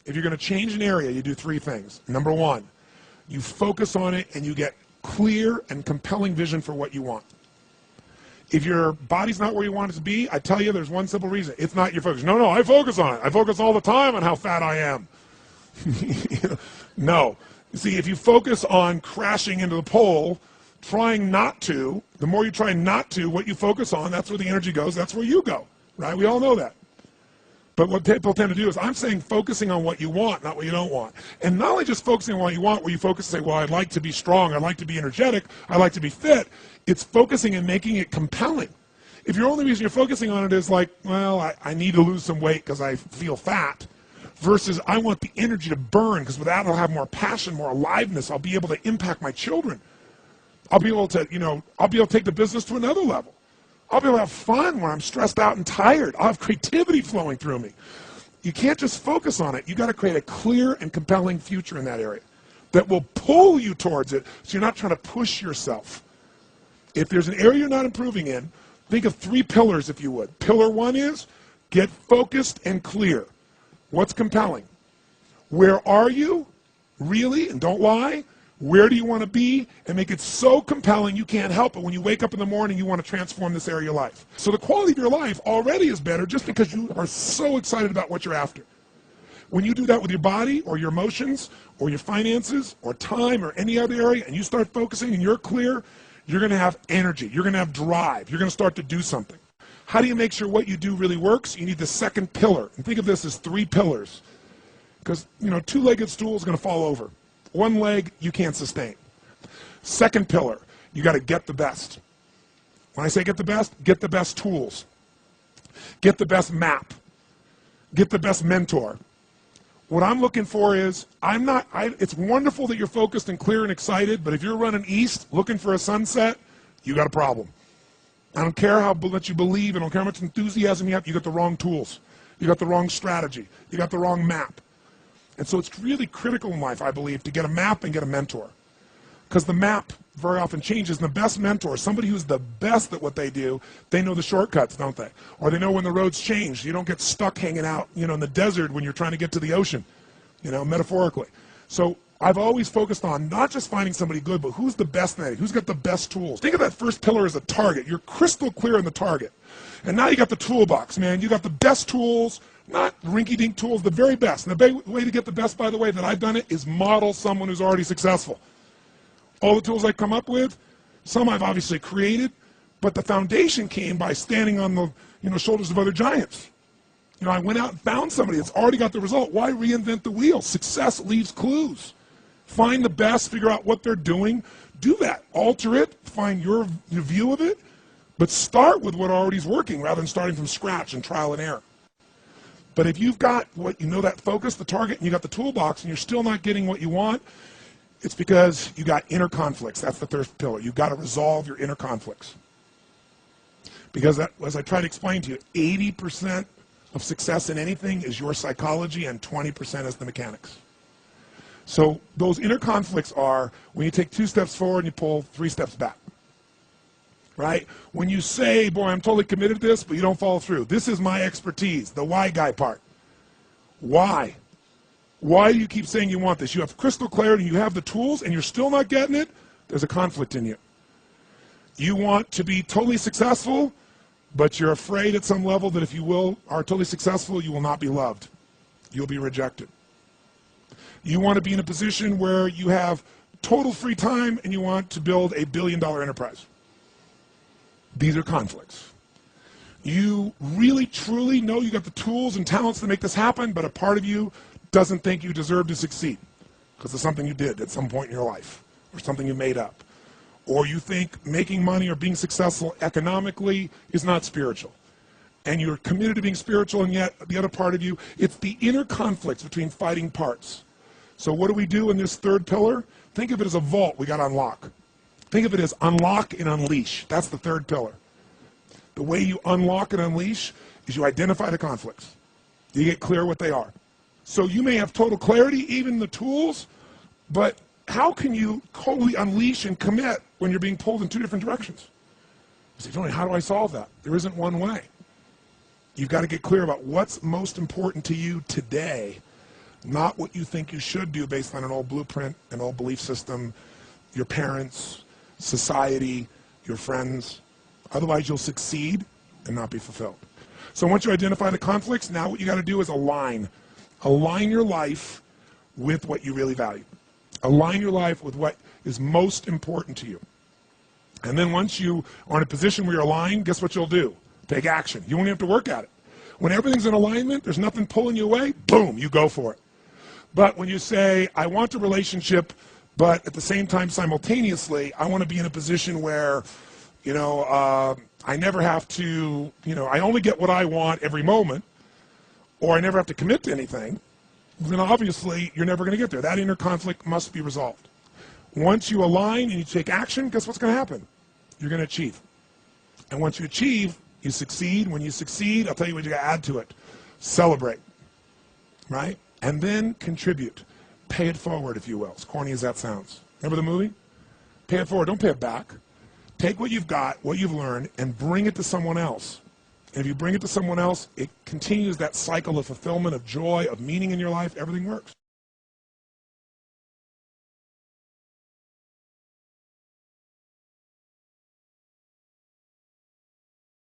if you're going to change an area, you do three things. Number one, you focus on it and you get clear and compelling vision for what you want. If your body's not where you want it to be, I tell you there's one simple reason. It's not your focus. No, I focus on it. I focus all the time on how fat I am. No. See, if you focus on crashing into the pole, trying not to, the more you try not to, what you focus on, that's where the energy goes, that's where you go, right? We all know that. But what people tend to do is, I'm saying focusing on what you want, not what you don't want. And not only just focusing on what you want, where you focus and say, well, I'd like to be strong, I'd like to be energetic, I'd like to be fit. It's focusing and making it compelling. If your only reason you're focusing on it is like, well, I need to lose some weight because I feel fat, versus I want the energy to burn because with that I'll have more passion, more aliveness, I'll be able to impact my children. I'll be able to, I'll be able to take the business to another level. I'll be able to have fun when I'm stressed out and tired. I'll have creativity flowing through me. You can't just focus on it. You got to create a clear and compelling future in that area that will pull you towards it so you're not trying to push yourself. If there's an area you're not improving in, think of three pillars if you would. Pillar one is get focused and clear. What's compelling? Where are you? Really? And don't lie. Where do you want to be? And make it so compelling you can't help it. When you wake up in the morning, you want to transform this area of your life. So the quality of your life already is better just because you are so excited about what you're after. When you do that with your body or your emotions or your finances or time or any other area and you start focusing and you're clear, you're going to have energy. You're going to have drive. You're going to start to do something. How do you make sure what you do really works? You need the second pillar. And think of this as three pillars. Because, two-legged stool is going to fall over. One leg, you can't sustain. Second pillar, you got to get the best. When I say get the best tools. Get the best map. Get the best mentor. What I'm looking for is, it's wonderful that you're focused and clear and excited, but if you're running east looking for a sunset, you got a problem. I don't care how much you believe, I don't care how much enthusiasm you have, you got the wrong tools. You got the wrong strategy. You got the wrong map. And so it's really critical in life, I believe, to get a map and get a mentor. Because the map very often changes, and the best mentor, somebody who's the best at what they do, they know the shortcuts, don't they? Or they know when the roads change. You don't get stuck hanging out, in the desert when you're trying to get to the ocean, metaphorically. So I've always focused on not just finding somebody good, but who's the best at it, who's got the best tools. Think of that first pillar as a target. You're crystal clear on the target. And now you got the toolbox, man. You got the best tools, not rinky-dink tools, the very best. And the way to get the best, by the way, that I've done it is model someone who's already successful. All the tools I come up with, some I've obviously created, but the foundation came by standing on the shoulders of other giants. I went out and found somebody that's already got the result. Why reinvent the wheel? Success leaves clues. Find the best, figure out what they're doing, do that, alter it, find your view of it, but start with what already is working rather than starting from scratch and trial and error. But if you've got that focus, the target, and you got the toolbox, and you're still not getting what you want, it's because you got inner conflicts. That's the third pillar. You've got to resolve your inner conflicts. Because as I try to explain to you, 80% of success in anything is your psychology and 20% is the mechanics. So those inner conflicts are when you take 2 steps forward and you pull 3 steps back. Right? When you say, boy, I'm totally committed to this, but you don't follow through. This is my expertise, the why guy part. Why? Why do you keep saying you want this? You have crystal clarity, you have the tools, and you're still not getting it? There's a conflict in you. You want to be totally successful, but you're afraid at some level that if you are totally successful, you will not be loved. You'll be rejected. You want to be in a position where you have total free time and you want to build a billion-dollar enterprise. These are conflicts. You really, truly know you got the tools and talents to make this happen, but a part of you doesn't think you deserve to succeed because it's something you did at some point in your life or something you made up. Or you think making money or being successful economically is not spiritual. And you're committed to being spiritual, and yet the other part of you, it's the inner conflicts between fighting parts. So what do we do in this third pillar? Think of it as a vault we got to unlock. Think of it as unlock and unleash. That's the third pillar. The way you unlock and unleash is you identify the conflicts. You get clear what they are. So you may have total clarity, even the tools, but how can you totally unleash and commit when you're being pulled in 2 different directions? You say, Tony, how do I solve that? There isn't one way. You've got to get clear about what's most important to you today, not what you think you should do based on an old blueprint, an old belief system, your parents, society, your friends. Otherwise, you'll succeed and not be fulfilled. So once you identify the conflicts, now what you got to do is align. Align your life with what you really value. Align your life with what is most important to you. And then once you are in a position where you're aligned, guess what you'll do? Take action. You won't have to work at it. When everything's in alignment, there's nothing pulling you away, boom, you go for it. But when you say, I want a relationship, but at the same time, simultaneously, I want to be in a position where, I never have to, I only get what I want every moment, or I never have to commit to anything, then obviously you're never going to get there. That inner conflict must be resolved. Once you align and you take action, guess what's going to happen? You're going to achieve. And once you achieve, you succeed. When you succeed, I'll tell you what you got to add to it. Celebrate, right? And then contribute. Pay it forward, if you will. As corny as that sounds. Remember the movie? Pay it forward. Don't pay it back. Take what you've got, what you've learned, and bring it to someone else. And if you bring it to someone else, it continues that cycle of fulfillment, of joy, of meaning in your life. Everything works.